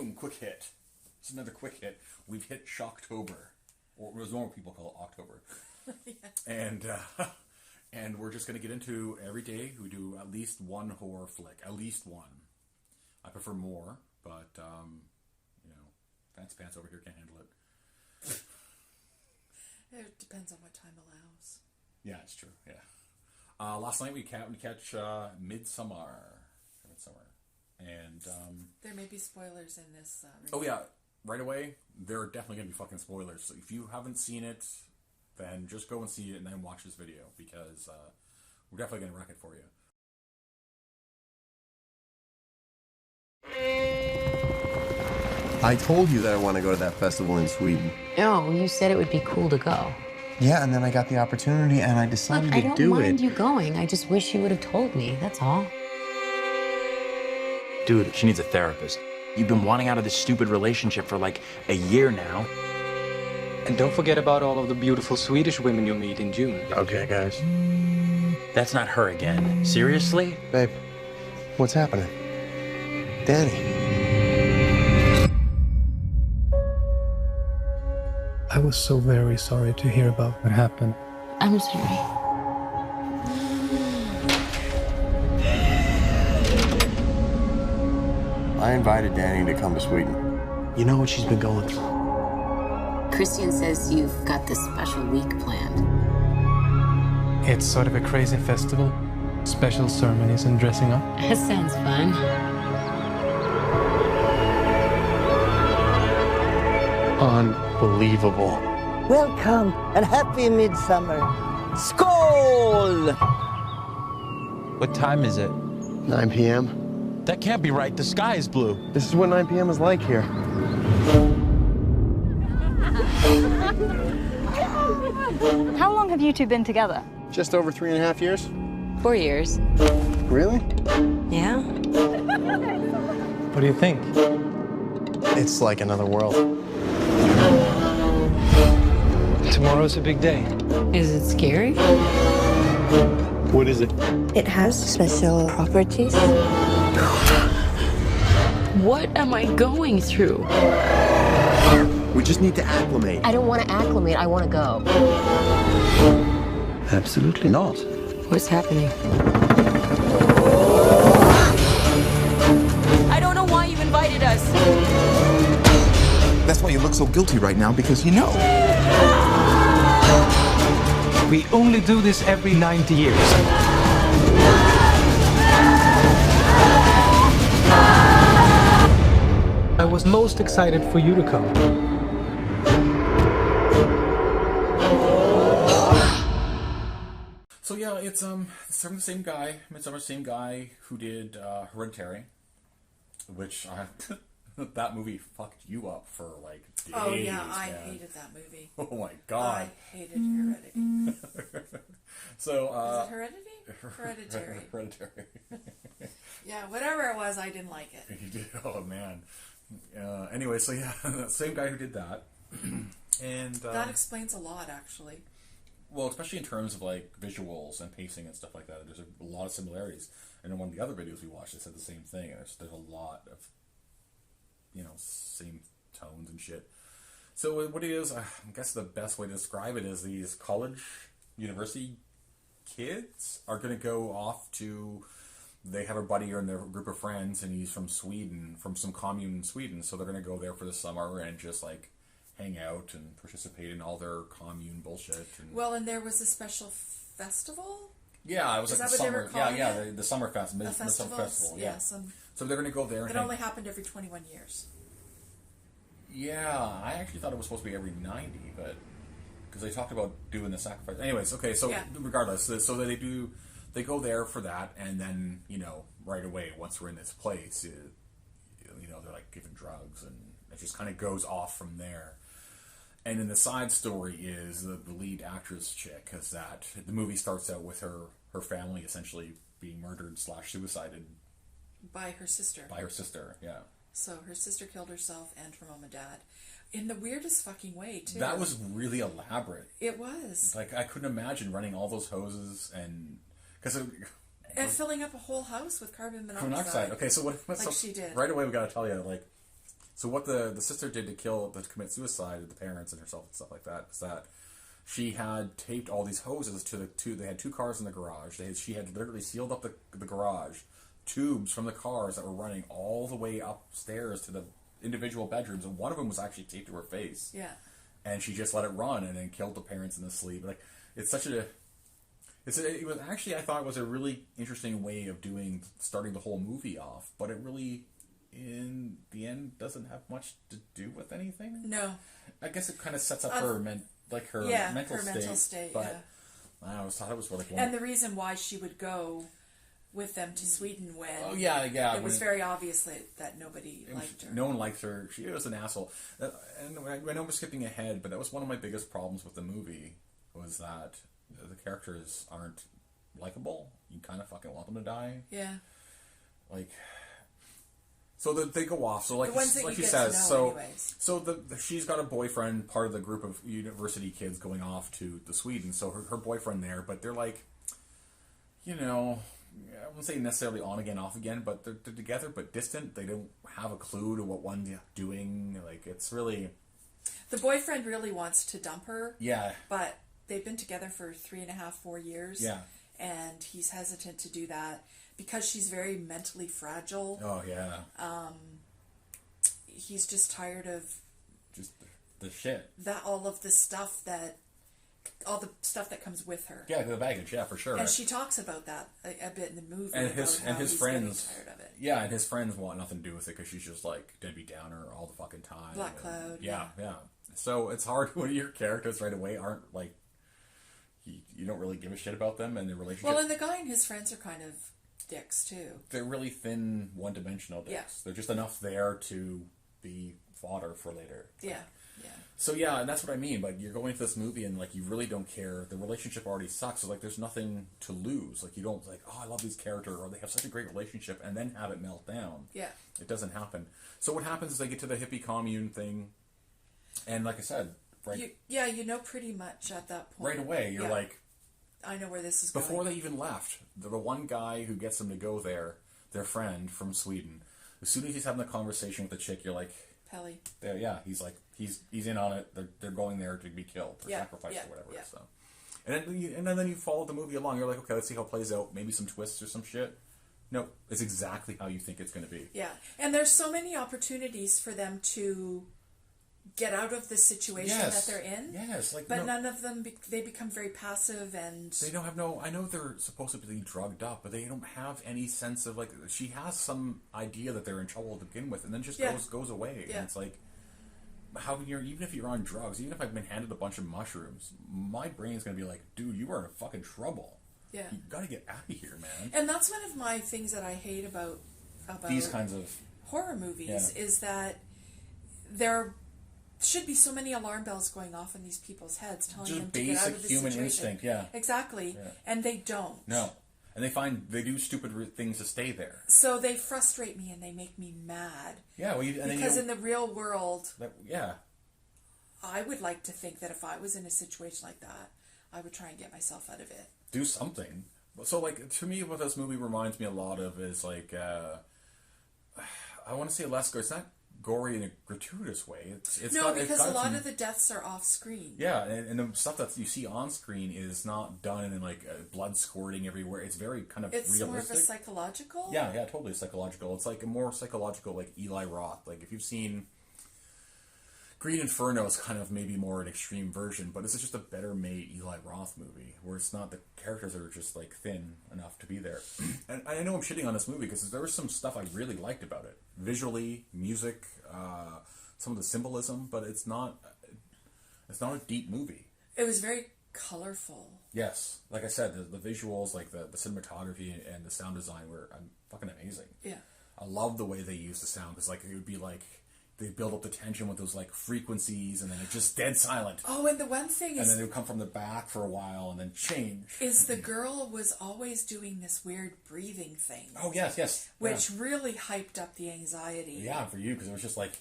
boom, quick hit. It's another quick hit. We've hit Shocktober, or as normal people call it, October. Yeah. And we're just going to get into every day we do at least one horror flick, at least one. I prefer more, but Fancy Pants over here can't handle it. It depends on what time allows. Yeah, it's true. Yeah. Last night we catch Midsommar, and there may be spoilers in this. Oh yeah, right away there are definitely going to be fucking spoilers. So if you haven't seen it, then just go and see it and then watch this video because we're definitely going to wreck it for you. I told you that I want to go to that festival in Sweden. No, you said it would be cool to go. Yeah, and then I got the opportunity and I decided to do it. I don't mind you going. I just wish you would have told me. That's all. Dude, she needs a therapist. You've been wanting out of this stupid relationship for like a year now. And don't forget about all of the beautiful Swedish women you'll meet in June. Okay, guys. That's not her again. Seriously? Babe, what's happening? Danny. I was so very sorry to hear about what happened. I'm sorry. I invited Danny to come to Sweden. You know what she's been going through. Christian says you've got this special week planned. It's sort of a crazy festival. Special ceremonies and dressing up. That sounds fun. Unbelievable. Welcome and happy Midsummer. Skål! What time is it? 9 p.m. That can't be right. The sky is blue. This is what 9 p.m. is like here. How long have you two been together? Just over 3.5 years. 4 years. Really? Yeah? What do you think? It's like another world. Tomorrow's a big day. Is it scary? What is it? It has special properties. What am I going through? We just need to acclimate. I don't want to acclimate. I want to go. Absolutely not. What's happening? I don't know why you invited us. That's why you look so guilty right now, because you know. We only do this every 90 years. I was most excited for you to come. So yeah, it's from the same guy, Midsommar, same guy who did Hereditary, which that movie fucked you up for like days. Oh yeah, I hated that movie. Oh my god, I hated Heredity. So is it Heredity? Hereditary. Hereditary. Yeah, whatever it was, I didn't like it. You did? Oh man. Anyway, so yeah, same guy who did that, and that explains a lot, actually. Well, especially in terms of like visuals and pacing and stuff like that, there's a lot of similarities. And in one of the other videos we watched, they said the same thing. There's a lot of same tones and shit. So what it is, I guess the best way to describe it is these college, university kids are going to go off to. They have a buddy or in their group of friends, and he's from Sweden, from some commune in Sweden. So they're going to go there for the summer and just like hang out and participate in all their commune bullshit. And there was a special festival. Yeah, it was like the summer. The summer festival, the festival. Yeah. So they're going to go there. It only happened every 21 years. Yeah, I actually thought it was supposed to be every 90, but because they talked about doing the sacrifice. Anyways, okay. So regardless, so they go there for that, and then right away once we're in this place, they're like giving drugs, and it just kind of goes off from there. And then the side story is the lead actress chick is that the movie starts out with her family essentially being murdered / suicided by her sister. Yeah. So her sister killed herself and her mom and dad in the weirdest fucking way too. That was really elaborate. It was. Like I couldn't imagine running all those hoses and filling up a whole house with carbon monoxide. Okay, so what? Like she did. Right away, we got to tell you, So what the sister did to commit suicide, the parents and herself and stuff like that, is that she had taped all these hoses to they had 2 cars in the garage. She had literally sealed up the garage, tubes from the cars that were running all the way upstairs to the individual bedrooms, and one of them was actually taped to her face. Yeah. And she just let it run and then killed the parents in the sleep. Like, it's such a... It was actually, I thought it was a really interesting way of starting the whole movie off, but it really, in the end, doesn't have much to do with anything. No. I guess it kind of sets up her mental state. But I always thought it was really cool. And the reason why she would go with them to Sweden when it was very obvious that nobody liked her. No one liked her. She was an asshole. And I know we're skipping ahead, but that was one of my biggest problems with the movie, was that the characters aren't likable. You kind of fucking want them to die. Yeah. Like, so they go off. So like you said, she's got a boyfriend, part of the group of university kids going off to Sweden. So her boyfriend there, but they're like, I wouldn't say necessarily on again, off again, but they're together but distant. They don't have a clue to what one's doing. Like, it's really... The boyfriend really wants to dump her. Yeah. But they've been together for 3.5, 4 years. Yeah. And he's hesitant to do that because she's very mentally fragile. Oh, yeah. He's just tired of... Just the shit. All the stuff that comes with her. Yeah, the baggage, yeah, for sure. And she talks about that a bit in the movie. And his friends, tired of it. Yeah, and his friends want nothing to do with it because she's just like Debbie Downer all the fucking time. Black Cloud. Yeah. So it's hard when your characters right away aren't like, you don't really give a shit about them and their relationship. Well, and the guy and his friends are kind of dicks too. They're really thin, one-dimensional dicks. Yeah. They're just enough there to be fodder for later. Yeah. So yeah, and that's what I mean. But you're going to this movie and like you really don't care. The relationship already sucks. So like, there's nothing to lose. Like, you don't like, oh, I love this character, or they have such a great relationship, and then have it melt down. Yeah, it doesn't happen. So what happens is they get to the hippie commune thing, and like I said, right? You know pretty much at that point. Right away, you're like, I know where this is before going. they even left. The one guy who gets them to go there, their friend from Sweden. As soon as he's having the conversation with the chick, you're like, Pelly. Yeah, he's like, he's in on it. They're going there to be killed or sacrificed or whatever. Yeah. So, and then you follow the movie along. You're like, okay, let's see how it plays out. Maybe some twists or some shit. No, it's exactly how you think it's going to be. Yeah, and there's so many opportunities for them to get out of the situation that they're in. Yes, but none of them they become very passive, and they don't have I know they're supposed to be drugged up, but they don't have any sense of like. She has some idea that they're in trouble to begin with, and then just goes away. Yeah. And it's like, even if you're on drugs, even if I've been handed a bunch of mushrooms, my brain's gonna be like, dude, you are in fucking trouble. Yeah, you gotta get out of here, man. And that's one of my things that I hate about these kinds of horror movies is that there should be so many alarm bells going off in these people's heads telling just them to get out of the situation. Basic human instinct, yeah. Exactly. Yeah. And they don't. No. And they do stupid things to stay there. So they frustrate me and they make me mad. Yeah, because in the real world, yeah, I would like to think that if I was in a situation like that, I would try and get myself out of it. Do something. So, like, to me, what this movie reminds me a lot of is, like, I want to say less gore. It's not gory in a gratuitous way. Because a lot of the deaths are off screen. Yeah, and the stuff that you see on screen is not done in, like, blood squirting everywhere. It's very kind of realistic. It's more of a psychological? Yeah, totally psychological. It's, like, a more psychological, like, Eli Roth. Like, if you've seen... Green Inferno is kind of maybe more an extreme version, but this is just a better made Eli Roth movie, where it's not, the characters are just like thin enough to be there. And I know I'm shitting on this movie because there was some stuff I really liked about it. Visually, music, some of the symbolism, but it's not a deep movie. It was very colorful. Yes. Like I said, the visuals, like the cinematography and the sound design were fucking amazing. Yeah. I love the way they use the sound, because like it would be like, they build up the tension with those like frequencies, and then it's just dead silent. Oh, and the one thing is, and then it would come from the back for a while, and then change. Is the girl was always doing this weird breathing thing. Oh yes, which really hyped up the anxiety. Yeah, for you, because it was just like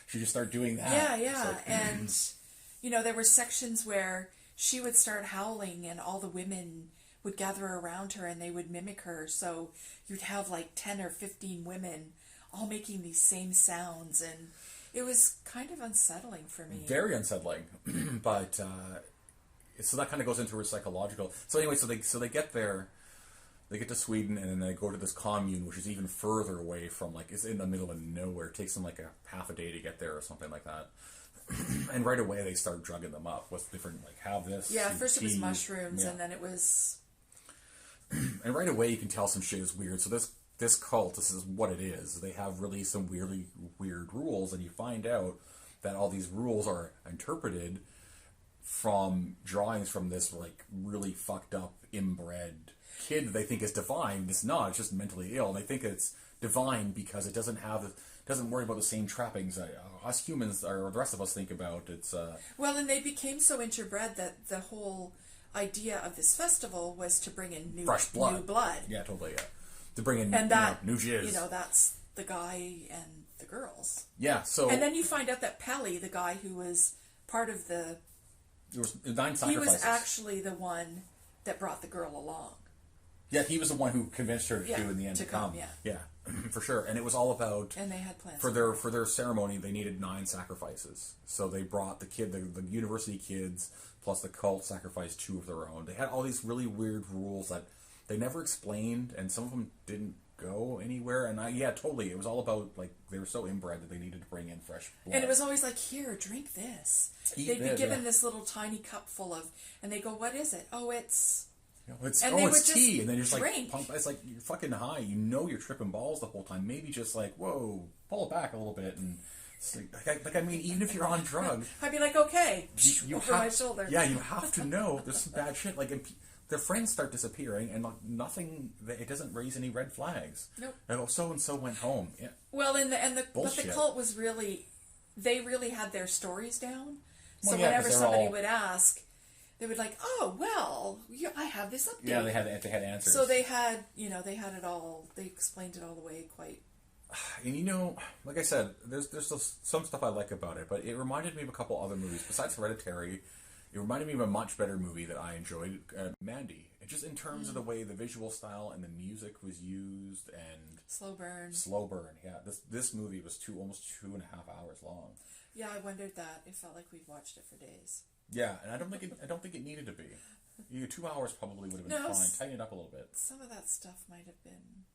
she just started doing that. Yeah, like, and there were sections where she would start howling, and all the women would gather around her, and they would mimic her. So you'd have like 10 or 15 women all making these same sounds, and it was kind of unsettling for me. Very unsettling, but so that kind of goes into her psychological. So anyway, so they get there, they get to Sweden, and then they go to this commune, which is even further away from, like, it's in the middle of nowhere. It takes them like a half a day to get there or something like that. And right away they start drugging them up with different, like, have this. Yeah, first it was mushrooms, and then it was. And right away you can tell some shit is weird. So this cult, this is what it is. They have really some really weird rules, and you find out that all these rules are interpreted from drawings from this, like, really fucked up, inbred kid that they think is divine. It's not. It's just mentally ill. They think it's divine because it doesn't worry about the same trappings that us humans or the rest of us think about. It's well, and they became so interbred that the whole idea of this festival was to bring in fresh blood. New blood. Yeah, totally. Yeah, to bring in and that, new jizz. That's the guy and the girls. Yeah. So and then you find out that Pelly, the guy who was part of the, there was 9 sacrifices. He was actually the one that brought the girl along. Yeah, he was the one who convinced her to in the end to come. Yeah, for sure. And it was all about. And they had plans for their ceremony. They needed 9 sacrifices, so they brought the university kids plus the cult sacrificed 2 of their own. They had all these really weird rules that they never explained, and some of them didn't go anywhere. And totally, it was all about, like, they were so inbred that they needed to bring in fresh blood. And it was always like, here, drink this. They'd be given this little tiny cup full of, and they go, what is it? Oh, it's. It's tea, and then you're just like, pump, it's like you're fucking high. You're tripping balls the whole time. Maybe just like, whoa, pull it back a little bit, and I mean, even if you're on drugs, I'd be like, okay, you over my shoulder. Yeah, you have to know there's some bad shit. Like, their friends start disappearing, and nothing. It doesn't raise any red flags. Nope. And so and so went home. Yeah. Well, but the cult was they really had their stories down. So whenever somebody would ask. They would like, oh, well, I have this update. Yeah, they had answers. So they had it all. They explained it all the way quite. And like I said, there's some stuff I like about it, but it reminded me of a couple other movies besides Hereditary. It reminded me of a much better movie that I enjoyed, Mandy. Just in terms of the way the visual style and the music was used, and Slow burn. Yeah, this movie was almost 2.5 hours long. Yeah, I wondered that. It felt like we'd watched it for days. Yeah, and I don't think it needed to be. 2 hours probably would have been fine. Tighten it up a little bit. Some of that stuff might have been.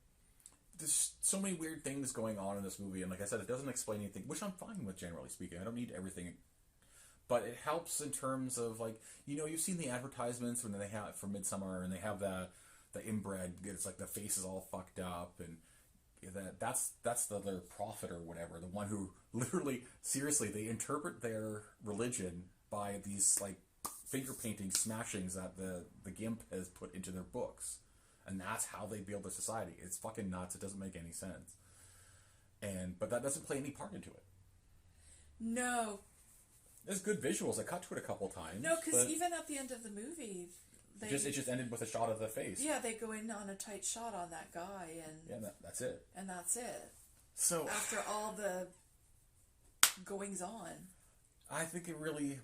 There's so many weird things going on in this movie, and like I said, it doesn't explain anything, which I'm fine with, generally speaking. I don't need everything, but it helps in terms of, like, you've seen the advertisements when they have for Midsommar, and they have the inbred. It's like the face is all fucked up, and that's their prophet or whatever, the one who literally, seriously, they interpret their religion by these, like, finger painting smashings that the Gimp has put into their books, and that's how they build their society. It's fucking nuts. It doesn't make any sense, but that doesn't play any part into it. No. There's good visuals. I cut to it a couple times. No, because even at the end of the movie, it just ended with a shot of the face. Yeah, they go in on a tight shot on that guy, and that's it. And that's it. So after all the goings on. I think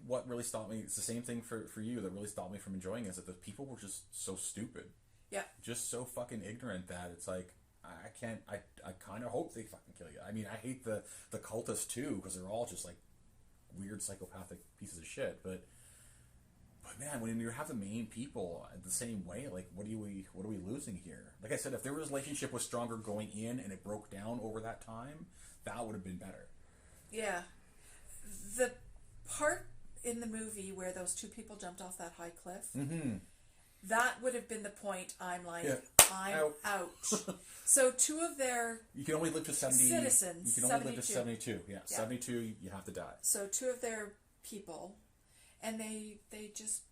what really stopped me, it's the same thing for you that really stopped me from enjoying it, is that the people were just so stupid. Yeah. Just so fucking ignorant that it's like, I kind of hope they fucking kill you. I mean, I hate the cultists too, because they're all just like weird psychopathic pieces of shit, but man, when you have the main people the same way, like, what are we losing here? Like I said, if their relationship was stronger going in and it broke down over that time, that would have been better. Yeah. The part in the movie where those 2 people jumped off that high cliff, that would have been the point. I'm like, I'm out. So 2 of their you can only live to 70 citizens. You can only live to 72. Yeah, 72. You have to die. So 2 of their people, and they just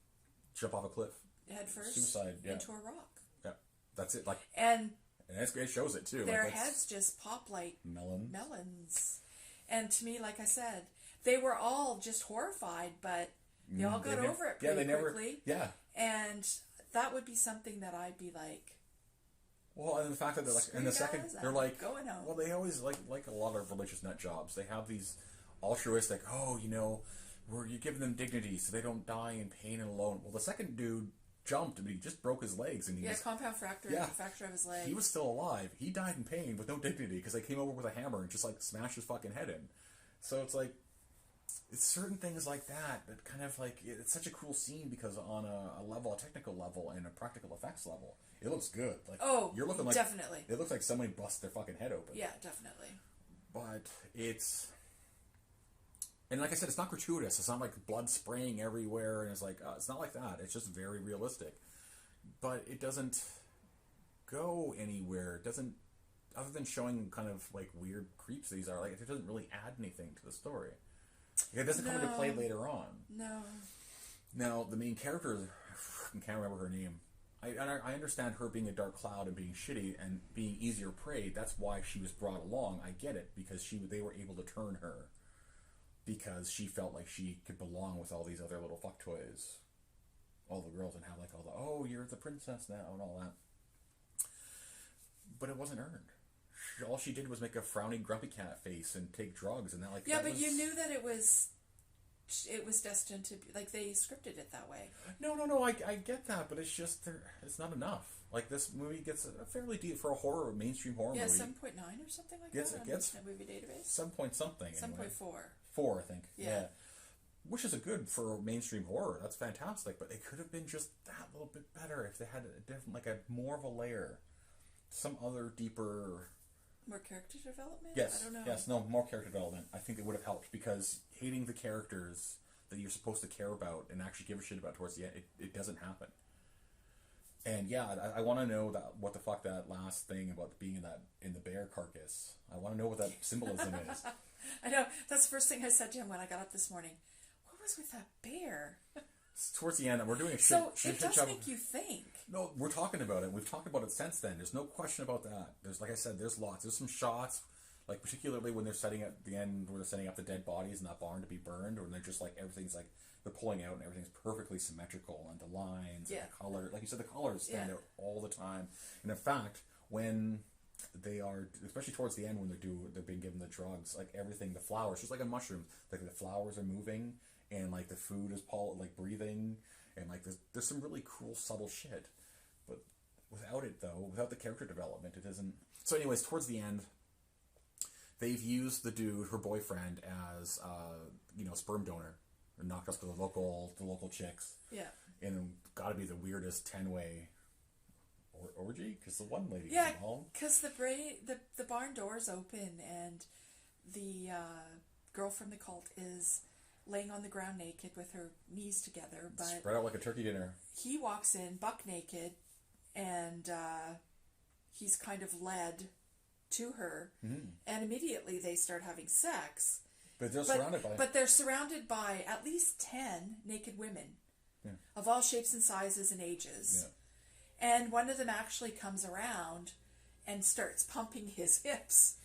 jump off a cliff head first, suicide, into a rock. Yeah, that's it. Like, and it shows it too. Their heads just pop like melons. And to me, like I said, they were all just horrified, but they all got over it pretty quickly. Yeah. And that would be something that I'd be like. Well, and the fact that they're like, in the second, they're like, going home. Well, they always like a lot of religious nut jobs. They have these altruistic, you're giving them dignity so they don't die in pain and alone. Well, the second dude jumped and he just broke his legs. And he was, compound fracture, fracture of his leg. He was still alive. He died in pain with no dignity because they came over with a hammer and just like smashed his fucking head in. So it's like, it's certain things like that kind of like, it's such a cool scene because on a technical level and a practical effects level, it looks good. Like, you're looking like, definitely. It looks like somebody busted their fucking head open. Yeah, definitely. But it's, and like I said, it's not gratuitous. It's not like blood spraying everywhere, and it's like, it's not like that. It's just very realistic. But it doesn't go anywhere. It doesn't, other than showing kind of like weird creeps these are, like it doesn't really add anything to the story. It doesn't come into play later on. No. Now, the main character, I can't remember her name. I understand her being a dark cloud and being shitty and being easier prey. That's why she was brought along. I get it, because they were able to turn her because she felt like she could belong with all these other little fuck toys, all the girls, and have like all the, oh, you're the princess now and all that. But it wasn't earned. All she did was make a frowning grumpy cat face and take drugs, and that like you knew that it was destined to be, like, they scripted it that way. No, I get that, but it's just it's not enough. Like, this movie gets a fairly deep for a mainstream horror movie. 7.9 or something like that. It gets on the movie database. 7 point something. 7.4. Anyway. 4, I think. Yeah. Which is a good for mainstream horror. That's fantastic, but it could have been just that little bit better if they had a different, like a more of a layer, some other deeper. More character development? Yes. I don't know. Yes, no, more character development. I think it would have helped, because hating the characters that you're supposed to care about and actually give a shit about towards the end, it doesn't happen. And yeah, I want to know what the fuck that last thing about being in the bear carcass. I want to know what that symbolism is. I know. That's the first thing I said to him when I got up this morning. What was with that bear? Towards the end, we're doing a it does make you think. No, we're talking about it. We've talked about it since then. There's no question about that. There's, like I said, there's lots. There's some shots, like particularly when they're setting up the end, where they're setting up the dead bodies in that barn to be burned, or they're just like, everything's like, they're pulling out and everything's perfectly symmetrical, and the lines and the color, like you said, the colors stand out all the time. And in fact, when they are, especially towards the end when they're being given the drugs, like everything, the flowers, just like in mushrooms, like the flowers are moving, and like the food is like breathing, and like there's some really cool subtle shit. But without it, though, without the character development, it isn't. So anyways, towards the end, they've used the dude, her boyfriend, as sperm donor, and knocked up to the local chicks. Yeah. And got to be the weirdest 10-way orgy, because the one lady yeah, came home. Because the barn doors open, and the girl from the cult is laying on the ground naked with her knees together, but spread out like a turkey dinner. He walks in buck naked, and he's kind of led to her, and immediately they start having sex. But they're surrounded by at least 10 naked women of all shapes and sizes and ages. Yeah. And one of them actually comes around and starts pumping his hips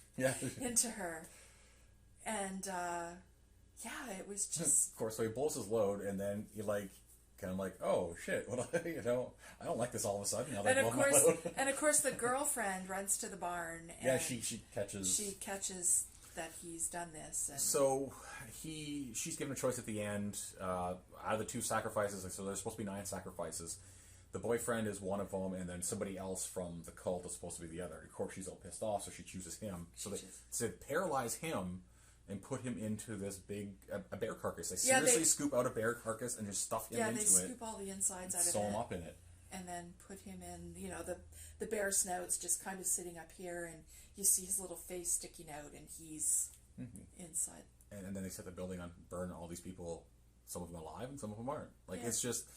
into her. And it was just... Of course, so he blows his load, and then he kind of like, oh shit, well, I don't like this all of a sudden. And of course, the girlfriend runs to the barn. And she catches. She catches that he's done this. And so she's given a choice at the end. Out of the 2 sacrifices, so there's supposed to be 9 sacrifices. The boyfriend is one of them, and then somebody else from the cult is supposed to be the other. Of course, she's all pissed off, so she chooses him. So they said paralyze him and put him into this big a bear carcass. They seriously scoop out a bear carcass and just stuff him into it. Yeah, they scoop all the insides out of it. Sew him up in it. And then put him in, the bear snout's just kind of sitting up here, and you see his little face sticking out, and he's inside. And then they set the building on, burn all these people, some of them alive and some of them aren't. It's just,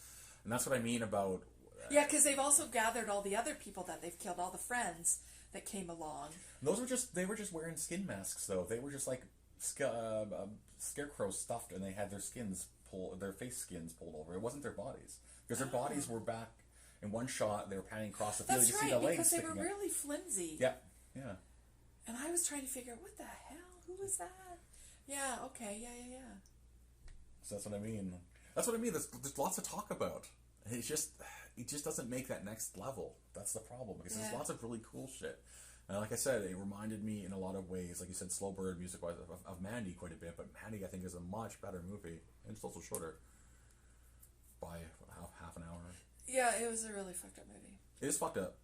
and that's what I mean about... yeah, because they've also gathered all the other people that they've killed, all the friends that came along. Those were they were just wearing skin masks, though. They were just like scarecrows stuffed, and they had their face skins pulled over. It wasn't their bodies, because their bodies were back in one shot. They were panning across the field. That's you right, see the legs because they were sticking really flimsy. Yeah. And I was trying to figure out, what the hell? Who was that? Yeah. Okay. Yeah. So that's what I mean. There's lots to talk about. It just doesn't make that next level. That's the problem, because there's lots of really cool shit. And like I said, it reminded me in a lot of ways, like you said, Slow Bird music-wise, of Mandy quite a bit. But Mandy, I think, is a much better movie, and it's also shorter by half an hour. Yeah, it was a really fucked up movie. It is fucked up.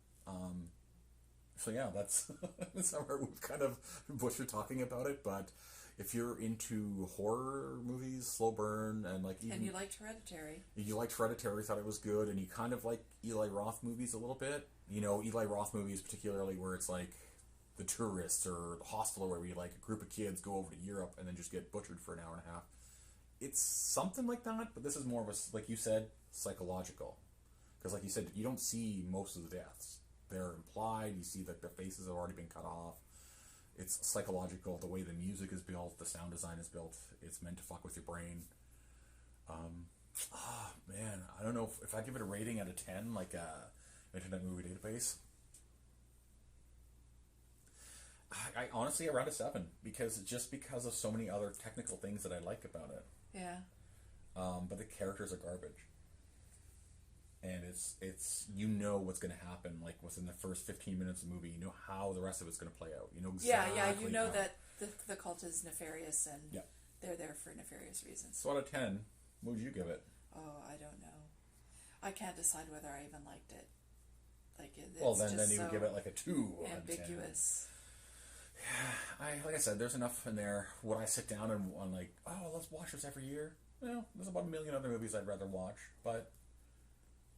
So yeah, that's Midsommar. We've kind of butchered talking about it, but if you're into horror movies, slow burn, and like even, and you liked Hereditary, thought it was good, and you kind of like Eli Roth movies a little bit. You know, Eli Roth movies particularly where it's like The Tourists or The Hostel, where we like a group of kids go over to Europe and then just get butchered for an hour and a half. It's something like that, but this is more of a, like you said, psychological. Because like you said, you don't see most of the deaths. They're implied. You see that their faces have already been cut off. It's psychological. The way the music is built, the sound design is built. It's meant to fuck with your brain. Man, I don't know if I give it a rating out of 10, like Internet Movie Database. I honestly around a 7 because of so many other technical things that I like about it. Yeah. But the characters are garbage. And it's you know what's going to happen like within the first 15 minutes of the movie. You know how the rest of it's going to play out. You know exactly. You know that the cult is nefarious and they're there for nefarious reasons. So out of 10, what would you give it? Oh, I don't know. I can't decide whether I even liked it. Like then you would give it like a 2. Ambiguous. Like I said, there's enough in there. Would I sit down and I'm like, oh, let's watch this every year? Well, there's about a million other movies I'd rather watch, but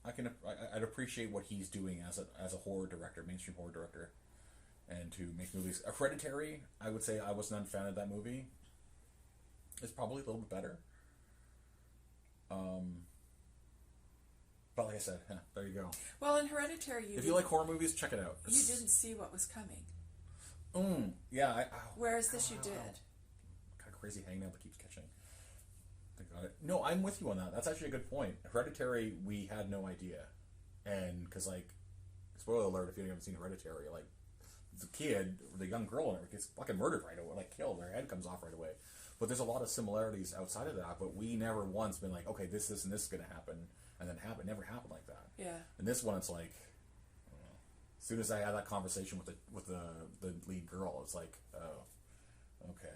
I'd appreciate what he's doing as a horror director, mainstream horror director, and to make movies. Hereditary, I would say I was not a fan of that movie. It's probably a little bit better. But like I said, there you go. Well, in Hereditary, if you like horror movies, check it out. You didn't see what was coming. Yeah. Whereas this you did. Kind of crazy hangnail that keeps catching. No, I'm with you on that. That's actually a good point. Hereditary, we had no idea. And, because, like, spoiler alert if you haven't seen Hereditary, like, the kid, the young girl in it gets fucking murdered right away, like, killed, her head comes off right away. But there's a lot of similarities outside of that, but we never once been like, okay, this, and this is going to happen, and then happen. It never happened like that. Yeah. And this one, it's like, I don't know. As soon as I had that conversation with the lead girl, it's like, oh, okay.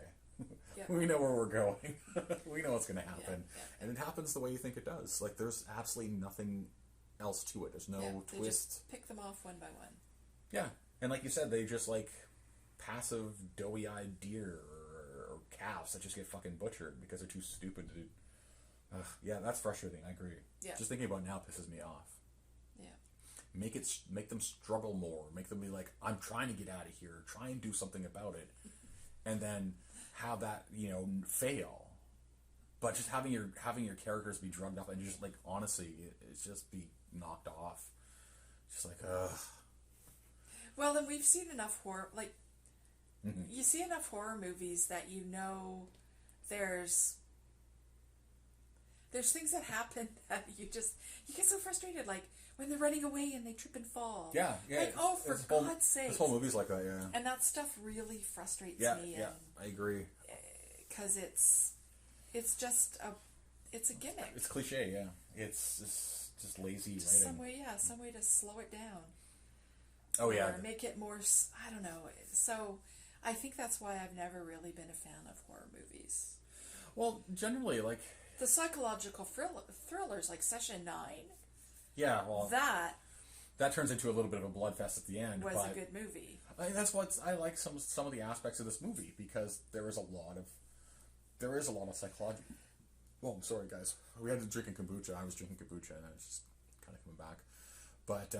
Yep. We know where we're going. We know what's going to happen. And it happens the way you think it does. Like, there's absolutely nothing else to it. There's no twist. They just pick them off one by one. Yeah. And like you said, they just, like, passive, doughy-eyed deer or calves that just get fucking butchered because they're too stupid to do. Yeah, that's frustrating. I agree. Yeah. Just thinking about it now pisses me off. Yeah. Make them struggle more. Make them be like, I'm trying to get out of here. Try and do something about it. And then have that, fail. But just having your characters be drugged up and just, like, honestly, it's just be knocked off. Just like, ugh. Well, then we've seen enough horror, like, you see enough horror movies that there's things that happen that you get so frustrated, like when they're running away and they trip and fall. Yeah. Like, oh, for God's sake. This whole movie's like that, yeah. And that stuff really frustrates me. Yeah, I agree. Because it's just it's a gimmick. It's cliche, yeah. It's just lazy just writing. Some way to slow it down. Oh, yeah. Or make it more, I don't know. So I think that's why I've never really been a fan of horror movies. Well, generally, like... The psychological thrillers, like Session 9. Yeah, well... That turns into a little bit of a bloodfest at the end. Was a good movie. That's what I like some of the aspects of this movie, because there is a lot of psychology. Well, I'm sorry, guys. We had to drink kombucha. I was drinking kombucha, and it's just kind of coming back. But,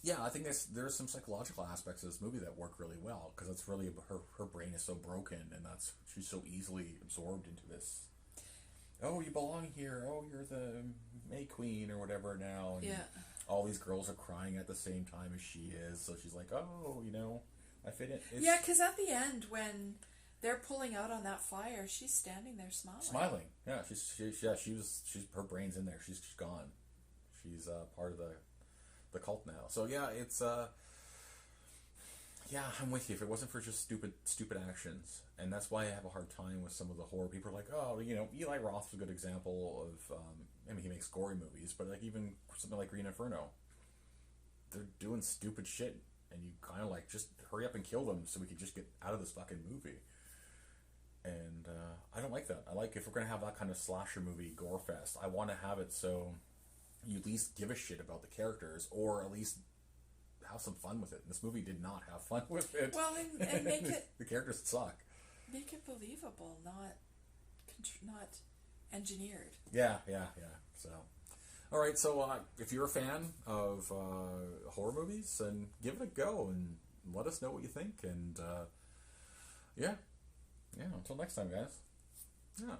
yeah, I think there's some psychological aspects of this movie that work really well, because it's really, her brain is so broken, and she's so easily absorbed into this. Oh, you belong here. Oh, you're the May Queen or whatever now. And all these girls are crying at the same time as she is, so she's like, oh, I fit in. Yeah, because at the end, when they're pulling out on that fire, she's standing there smiling. Yeah, she's her brain's in there. She's gone. She's part of the cult now. So yeah, it's yeah, I'm with you. If it wasn't for just stupid actions, and that's why I have a hard time with some of the horror. People are like, oh, Eli Roth's a good example of. He makes gory movies, but like even something like Green Inferno, they're doing stupid shit, and you kind of like just hurry up and kill them so we can just get out of this fucking movie. And I don't like that. I like if we're gonna have that kind of slasher movie gore fest, I want to have it so you at least give a shit about the characters, or at least have some fun with it. And this movie did not have fun with it. Well, and make it the characters suck. Make it believable, not engineered. Yeah. So, all right. So, if you're a fan of horror movies, then give it a go and let us know what you think. And yeah. Until next time, guys. Yeah.